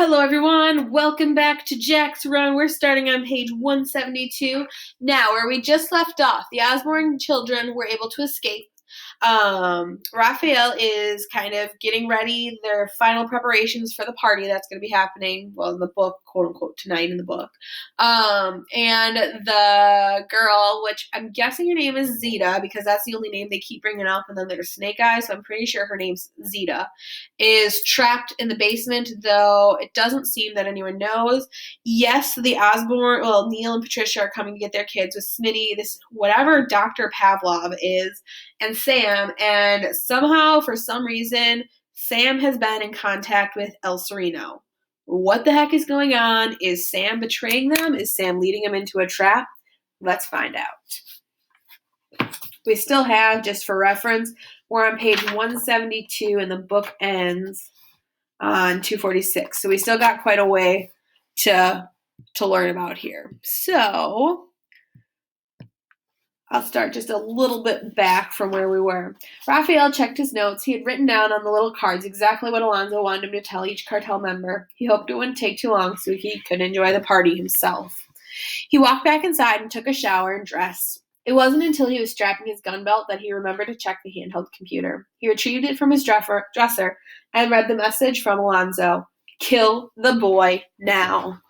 Hello everyone, welcome back to Jack's Run. We're starting on page 172. Now, where we just left off, the Osborne children were able to escape. Raphael is kind of getting ready their final preparations for the party that's going to be happening, well, in the book, quote unquote, tonight in the book. And the girl, which I'm guessing her name is Zeta, because that's the only name they keep bringing up, and then there's Snake Eyes, so I'm pretty sure her name's Zeta, is trapped in the basement, though it doesn't seem that anyone knows. Yes, the Osborne, well, Neil and Patricia are coming to get their kids with Smitty, this whatever Dr. Pavlov is, and Sam, and somehow, for some reason, Sam has been in contact with El Sereno. What the heck is going on? Is Sam betraying them? Is Sam leading them into a trap? Let's find out. We still have, just for reference, we're on page 172 and the book ends on 246. So we still got quite a way to learn about here. So I'll start just a little bit back from where we were. Raphael checked his notes. He had written down on the little cards exactly what Alonso wanted him to tell each cartel member. He hoped it wouldn't take too long so he could enjoy the party himself. He walked back inside and took a shower and dressed. It wasn't until he was strapping his gun belt that he remembered to check the handheld computer. He retrieved it from his dresser and read the message from Alonso. Kill the boy now.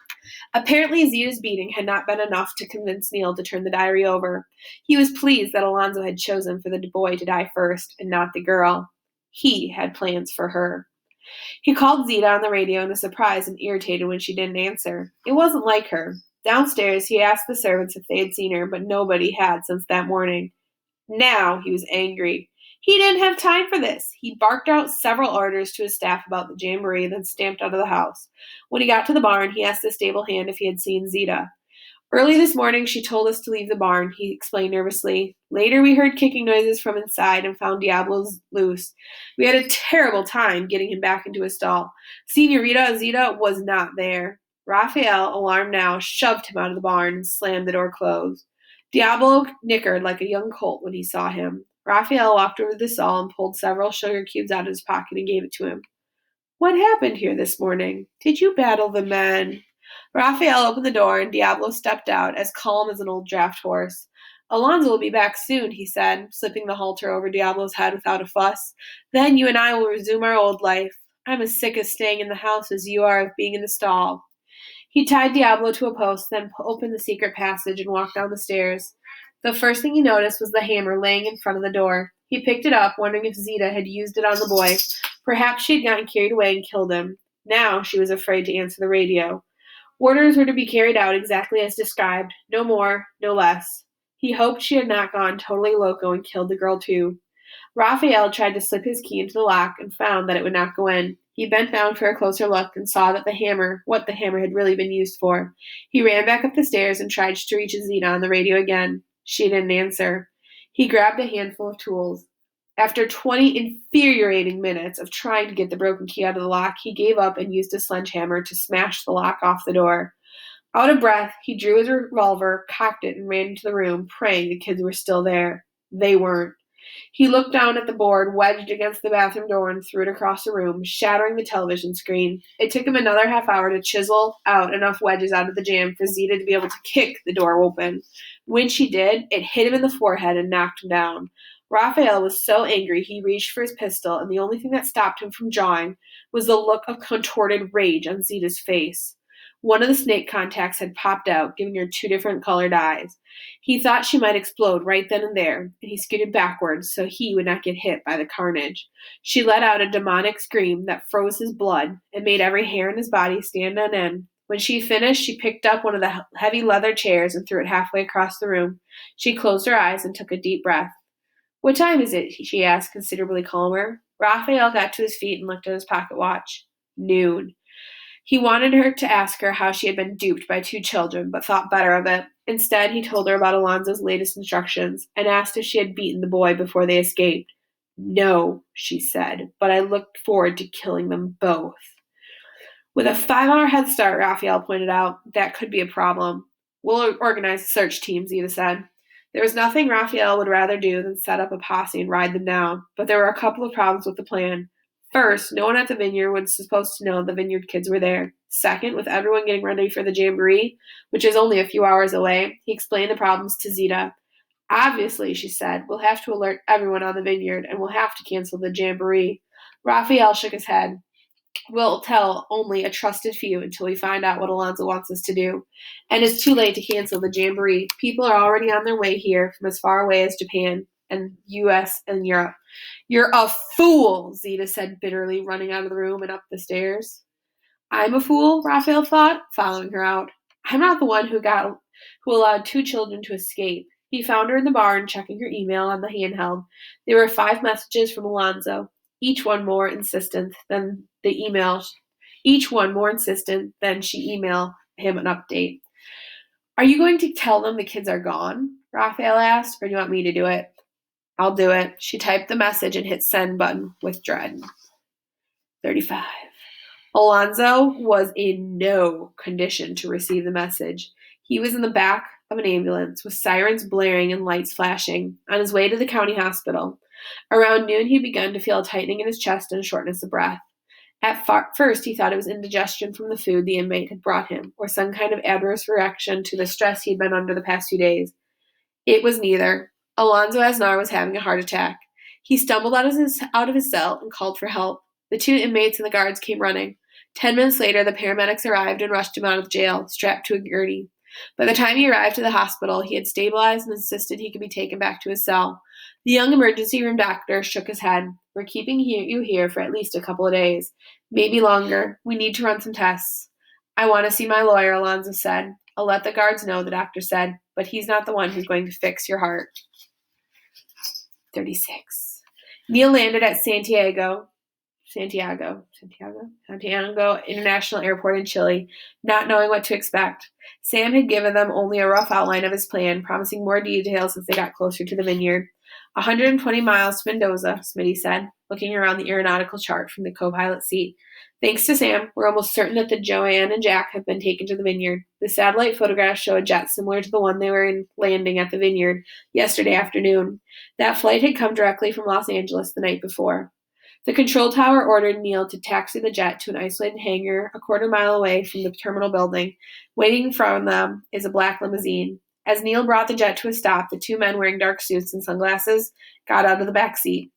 Apparently, Zeta's beating had not been enough to convince Neil to turn the diary over. He was pleased that Alonso had chosen for the boy to die first and not the girl. He had plans for her. He called Zeta on the radio and was surprised and irritated when she didn't answer. It wasn't like her. Downstairs, he asked the servants if they had seen her, but nobody had since that morning. Now he was angry. He didn't have time for this. He barked out several orders to his staff about the jamboree, then stamped out of the house. When he got to the barn, he asked the stable hand if he had seen Zeta. Early this morning, she told us to leave the barn, he explained nervously. Later, we heard kicking noises from inside and found Diablo loose. We had a terrible time getting him back into his stall. Senorita Zeta was not there. Raphael, alarmed now, shoved him out of the barn and slammed the door closed. Diablo nickered like a young colt when he saw him. Raphael walked over to the stall and pulled several sugar cubes out of his pocket and gave it to him. What happened here this morning? Did you battle the men? Raphael opened the door and Diablo stepped out, as calm as an old draft horse. Alonso will be back soon, he said, slipping the halter over Diablo's head without a fuss. Then you and I will resume our old life. I'm as sick of staying in the house as you are of being in the stall. He tied Diablo to a post, then opened the secret passage and walked down the stairs. The first thing he noticed was the hammer laying in front of the door. He picked it up, wondering if Zeta had used it on the boy. Perhaps she had gotten carried away and killed him. Now she was afraid to answer the radio. Orders were to be carried out exactly as described, no more, no less. He hoped she had not gone totally loco and killed the girl too. Raphael tried to slip his key into the lock and found that it would not go in. He bent down for a closer look and saw that what the hammer had really been used for. He ran back up the stairs and tried to reach Zeta on the radio again. She didn't answer. He grabbed a handful of tools. After 20 infuriating minutes of trying to get the broken key out of the lock, he gave up and used a sledgehammer to smash the lock off the door. Out of breath, he drew his revolver, cocked it, and ran into the room, praying the kids were still there. They weren't. He looked down at the board wedged against the bathroom door and threw it across the room, shattering the television screen. It took him another half hour to chisel out enough wedges out of the jamb for Zeta to be able to kick the door open. When she did, it hit him in the forehead and knocked him down. Raphael was so angry he reached for his pistol, and the only thing that stopped him from drawing was the look of contorted rage on Zeta's face. One of the snake contacts had popped out, giving her two different colored eyes. He thought she might explode right then and there, and he scooted backwards so he would not get hit by the carnage. She let out a demonic scream that froze his blood and made every hair in his body stand on end. When she finished, she picked up one of the heavy leather chairs and threw it halfway across the room. She closed her eyes and took a deep breath. What time is it? She asked, considerably calmer. Raphael got to his feet and looked at his pocket watch. Noon. He wanted her to ask her how she had been duped by two children, but thought better of it. Instead, he told her about Alonso's latest instructions and asked if she had beaten the boy before they escaped. No, she said, but I looked forward to killing them both. With a 5-hour head start, Raphael pointed out, that could be a problem. We'll organize a search team, Zeta said. There was nothing Raphael would rather do than set up a posse and ride them down, but there were a couple of problems with the plan. First, no one at the vineyard was supposed to know the vineyard kids were there. Second, with everyone getting ready for the jamboree, which is only a few hours away, he explained the problems to Zita. Obviously, she said, we'll have to alert everyone on the vineyard, and we'll have to cancel the jamboree. Raphael shook his head. We'll tell only a trusted few until we find out what Alonso wants us to do. And it's too late to cancel the jamboree. People are already on their way here from as far away as Japan and US and Europe. You're a fool, Zita said bitterly, running out of the room and up the stairs. I'm a fool, Raphael thought, following her out. I'm not the one who allowed 2 children to escape. He found her in the barn, checking her email on the handheld. There were 5 messages from Alonso, each one more insistent than she emailed him an update. Are you going to tell them the kids are gone? Raphael asked, or do you want me to do it? I'll do it. She typed the message and hit send button with dread. 35. Alonso was in no condition to receive the message. He was in the back of an ambulance with sirens blaring and lights flashing on his way to the county hospital. Around noon, he began to feel a tightening in his chest and a shortness of breath. At first, he thought it was indigestion from the food the inmate had brought him, or some kind of adverse reaction to the stress he'd been under the past few days. It was neither. Alonso Aznar was having a heart attack. He stumbled out of his cell and called for help. The 2 inmates and the guards came running. 10 minutes later, the paramedics arrived and rushed him out of jail, strapped to a gurney. By the time he arrived at the hospital, he had stabilized and insisted he could be taken back to his cell. The young emergency room doctor shook his head. We're keeping you here for at least a couple of days, maybe longer. We need to run some tests. I want to see my lawyer, Alonso said. I'll let the guards know, the doctor said, but he's not the one who's going to fix your heart. 36. Neil landed at Santiago International Airport in Chile, not knowing what to expect. Sam had given them only a rough outline of his plan, promising more details as they got closer to the vineyard. 120 miles to Mendoza, Smitty said, looking around the aeronautical chart from the co-pilot seat. Thanks to Sam, we're almost certain that the Joanne and Jack have been taken to the vineyard. The satellite photographs show a jet similar to the one they were in landing at the vineyard yesterday afternoon. That flight had come directly from Los Angeles the night before. The control tower ordered Neil to taxi the jet to an isolated hangar a quarter mile away from the terminal building. Waiting for them is a black limousine. As Neil brought the jet to a stop, the 2 men wearing dark suits and sunglasses got out of the back seat.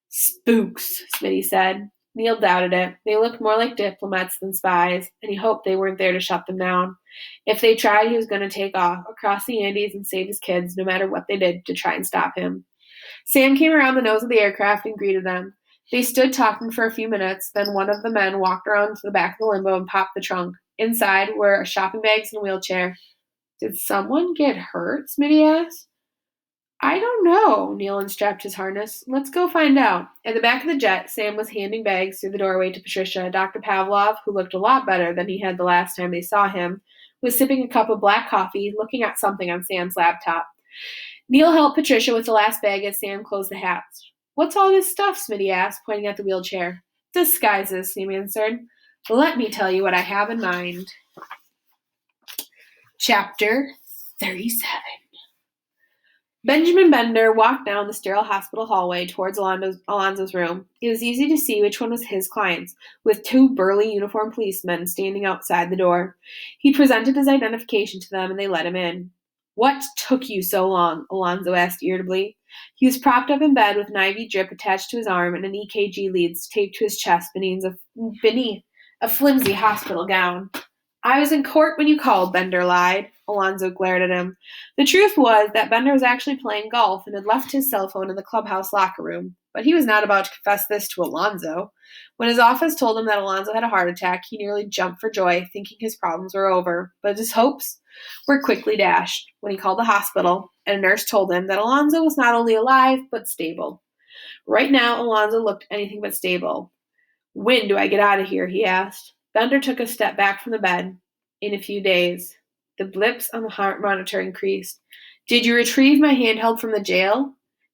Spooks, Smitty said. Neil doubted it. They looked more like diplomats than spies, and he hoped they weren't there to shut them down. If they tried, he was going to take off across the Andes and save his kids, no matter what they did to try and stop him. Sam came around the nose of the aircraft and greeted them. They stood talking for a few minutes, then one of the men walked around to the back of the limo and popped the trunk. Inside were shopping bags and a wheelchair. Did someone get hurt? Smitty asked. I don't know, Neil unstrapped his harness. Let's go find out. At the back of the jet, Sam was handing bags through the doorway to Patricia. Dr. Pavlov, who looked a lot better than he had the last time they saw him, was sipping a cup of black coffee, looking at something on Sam's laptop. Neil helped Patricia with the last bag as Sam closed the hatch. What's all this stuff? Smitty asked, pointing at the wheelchair. Disguises, Sam answered. Let me tell you what I have in mind. Chapter 37. Benjamin Bender walked down the sterile hospital hallway towards Alonso's room. It was easy to see which one was his client's, with 2 burly uniformed policemen standing outside the door. He presented his identification to them, and they let him in. What took you so long? Alonso asked irritably. He was propped up in bed with an IV drip attached to his arm and an EKG leads taped to his chest beneath a flimsy hospital gown. I was in court when you called, Bender lied. Alonso glared at him. The truth was that Bender was actually playing golf and had left his cell phone in the clubhouse locker room. But he was not about to confess this to Alonso. When his office told him that Alonso had a heart attack, he nearly jumped for joy, thinking his problems were over. But his hopes were quickly dashed when he called the hospital, and a nurse told him that Alonso was not only alive, but stable. Right now, Alonso looked anything but stable. When do I get out of here? He asked. Bender took a step back from the bed. In a few days. The blips on the heart monitor increased. Did you retrieve my handheld from the jail?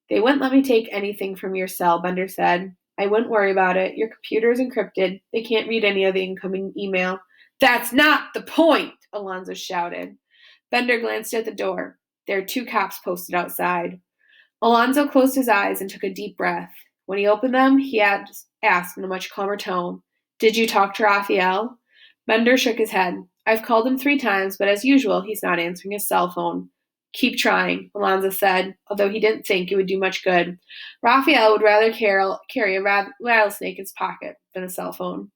They wouldn't let me take anything from your cell, Bender said. I wouldn't worry about it. Your computer is encrypted. They can't read any of the incoming email. That's not the point, Alonso shouted. Bender glanced at the door. There were 2 cops posted outside. Alonso closed his eyes and took a deep breath. When he opened them, he had asked in a much calmer tone, "Did you talk to Raphael?" Bender shook his head. "I've called him 3 times, but as usual, he's not answering his cell phone." "Keep trying," Alonso said, although he didn't think it would do much good. Raphael would rather carry a rattlesnake in his pocket than a cell phone.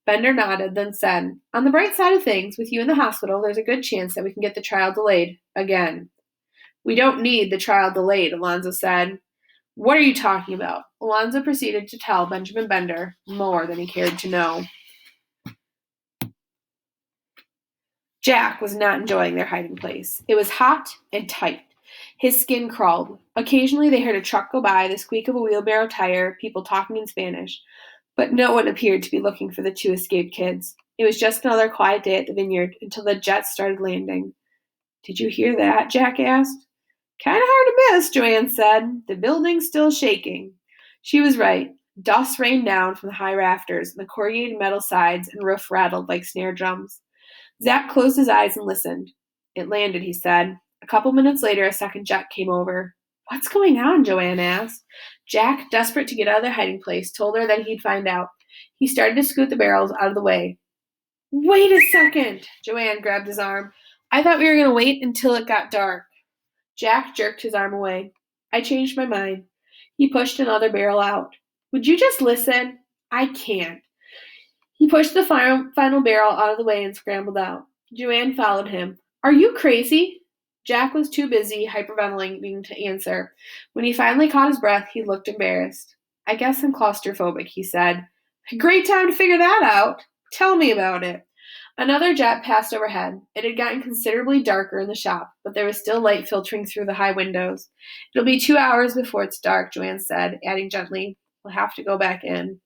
Bender nodded, then said, "On the bright side of things, with you in the hospital, there's a good chance that we can get the trial delayed. Again." "We don't need the trial delayed," Alonso said. "What are you talking about?" Alonso proceeded to tell Benjamin Bender more than he cared to know. Jack was not enjoying their hiding place. It was hot and tight. His skin crawled. Occasionally they heard a truck go by, the squeak of a wheelbarrow tire, people talking in Spanish. But no one appeared to be looking for the 2 escaped kids. It was just another quiet day at the vineyard until the jets started landing. "Did you hear that?" Jack asked. "Kind of hard to miss," Joanne said. "The building's still shaking." She was right. Dust rained down from the high rafters, and the corrugated metal sides and roof rattled like snare drums. Zach closed his eyes and listened. "It landed," he said. A couple minutes later, a second jet came over. "What's going on?" Joanne asked. Jack, desperate to get out of their hiding place, told her that he'd find out. He started to scoot the barrels out of the way. "Wait a second!" Joanne grabbed his arm. "I thought we were going to wait until it got dark." Jack jerked his arm away. "I changed my mind." He pushed another barrel out. "Would you just listen?" "I can't." He pushed the final barrel out of the way and scrambled out. Joanne followed him. "Are you crazy?" Jack was too busy hyperventilating to answer. When he finally caught his breath, he looked embarrassed. "I guess I'm claustrophobic," he said. "Great time to figure that out. Tell me about it." Another jet passed overhead. It had gotten considerably darker in the shop, but there was still light filtering through the high windows. "It'll be 2 hours before it's dark," Joanne said, adding gently, "We'll have to go back in."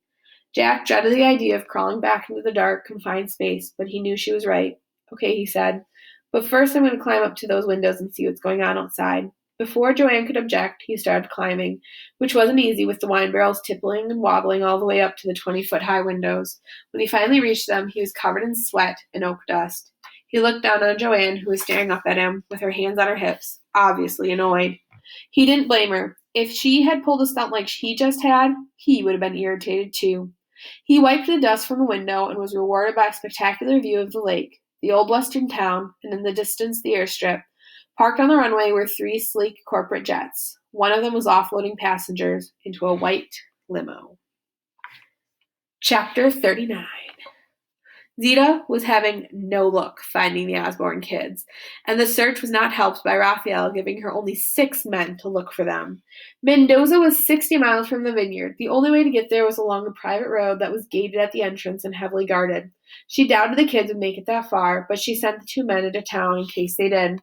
Jack dreaded the idea of crawling back into the dark, confined space, but he knew she was right. "Okay," he said. "But first I'm going to climb up to those windows and see what's going on outside." Before Joanne could object, he started climbing, which wasn't easy with the wine barrels tippling and wobbling all the way up to the 20-foot-high windows. When he finally reached them, he was covered in sweat and oak dust. He looked down on Joanne, who was staring up at him, with her hands on her hips, obviously annoyed. He didn't blame her. If she had pulled a stunt like he just had, he would have been irritated too. He wiped the dust from the window and was rewarded by a spectacular view of the lake, the old western town, and in the distance the airstrip. Parked on the runway were 3 sleek corporate jets. One of them was offloading passengers into a white limo. Chapter 39. Zita was having no luck finding the Osborne kids, and the search was not helped by Raphael giving her only 6 men to look for them. Mendoza was 60 miles from the vineyard. The only way to get there was along a private road that was gated at the entrance and heavily guarded. She doubted the kids would make it that far, but she sent the 2 men into town in case they did.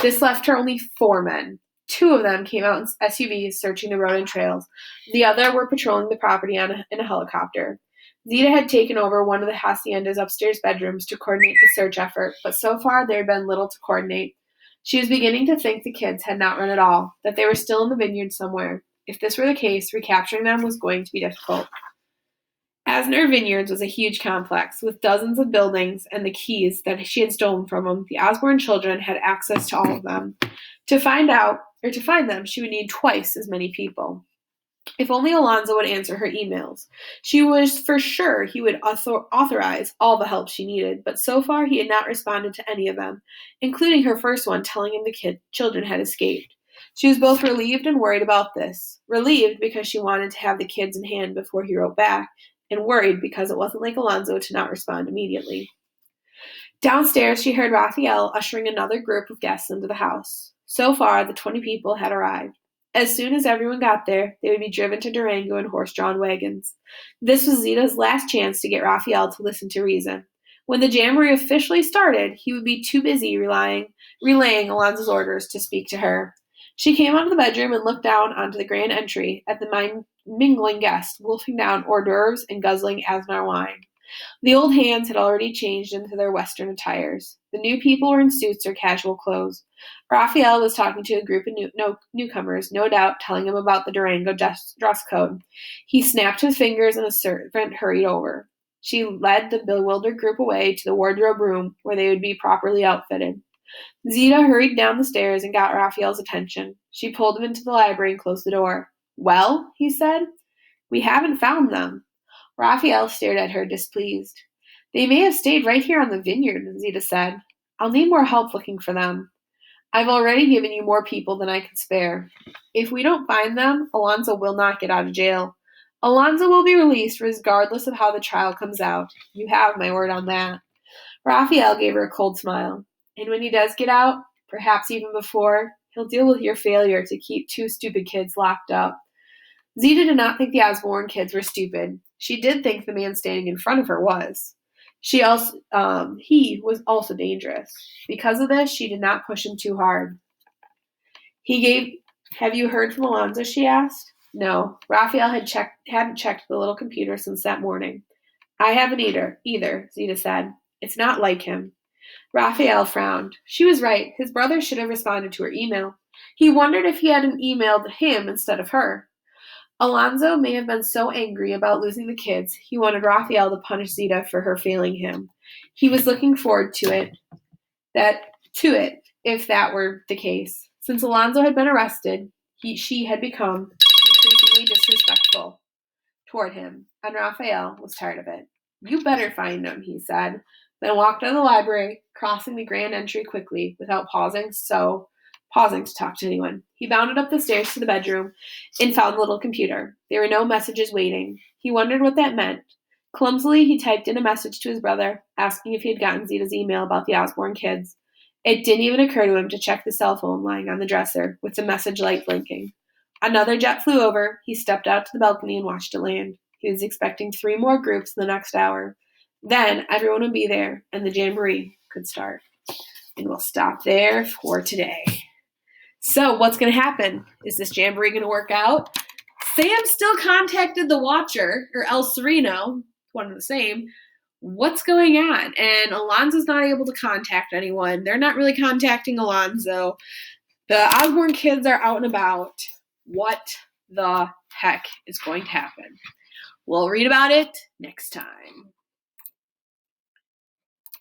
This left her only 4 men. 2 of them came out in SUVs searching the road and trails. The other were patrolling the property in a helicopter. Zita had taken over one of the hacienda's upstairs bedrooms to coordinate the search effort, but so far there had been little to coordinate. She was beginning to think the kids had not run at all, that they were still in the vineyard somewhere. If this were the case, recapturing them was going to be difficult. Asner Vineyards was a huge complex, with dozens of buildings and the keys that she had stolen from them. The Osborne children had access to all of them. To find them, she would need twice as many people. If only Alonso would answer her emails. She was for sure he would authorize all the help she needed, but so far he had not responded to any of them, including her first one telling him the children had escaped. She was both relieved and worried about this. Relieved because she wanted to have the kids in hand before he wrote back, and worried because it wasn't like Alonso to not respond immediately. Downstairs, she heard Raphael ushering another group of guests into the house. So far, the 20 people had arrived. As soon as everyone got there, they would be driven to Durango in horse-drawn wagons. This was Zita's last chance to get Raphael to listen to reason. When the jamboree officially started, he would be too busy relaying Alonso's orders to speak to her. She came out of the bedroom and looked down onto the grand entry at the mingling guests, wolfing down hors d'oeuvres and guzzling Asnar wine. The old hands had already changed into their Western attires. The new people were in suits or casual clothes. Raphael was talking to a group of newcomers, no doubt telling them about the Durango dress code. He snapped his fingers and a servant hurried over. She led the bewildered group away to the wardrobe room where they would be properly outfitted. Zita hurried down the stairs and got Raphael's attention. She pulled him into the library and closed the door. "Well," he said, "we haven't found them." Raphael stared at her, displeased. They may have stayed right here on the vineyard, Zita said. I'll need more help looking for them. I've already given you more people than I can spare. If we don't find them, Alonso will not get out of jail. Alonso will be released regardless of how the trial comes out. You have my word on that. Raphael gave her a cold smile. And when he does get out, perhaps even before, he'll deal with your failure to keep two stupid kids locked up. Zita did not think the Osborne kids were stupid. She did think the man standing in front of her was. He was also dangerous. Because of this, she did not push him too hard. Have you heard from Alonso? She asked. No, Raphael hadn't checked the little computer since that morning. I haven't either, Zita said. It's not like him. Raphael frowned. She was right. His brother should have responded to her email. He wondered if he hadn't emailed him instead of her. Alonso may have been so angry about losing the kids, he wanted Raphael to punish Zita for her failing him. He was looking forward to it, if that were the case. Since Alonso had been arrested, she had become increasingly disrespectful toward him, and Raphael was tired of it. You better find him, he said, then walked out of the library, crossing the grand entry quickly, without pausing to talk to anyone. He bounded up the stairs to the bedroom and found the little computer. There were no messages waiting. He wondered what that meant. Clumsily, he typed in a message to his brother, asking if he had gotten Zita's email about the Osborne kids. It didn't even occur to him to check the cell phone lying on the dresser, with the message light blinking. Another jet flew over. He stepped out to the balcony and watched it land. He was expecting 3 more groups in the next hour. Then everyone would be there, and the jamboree could start. And we'll stop there for today. So what's going to happen? Is this jamboree going to work out? Sam still contacted the Watcher, or El Sereno, one and the same. What's going on? And Alonso's not able to contact anyone. They're not really contacting Alonso. The Osborne kids are out and about. What the heck is going to happen? We'll read about it next time.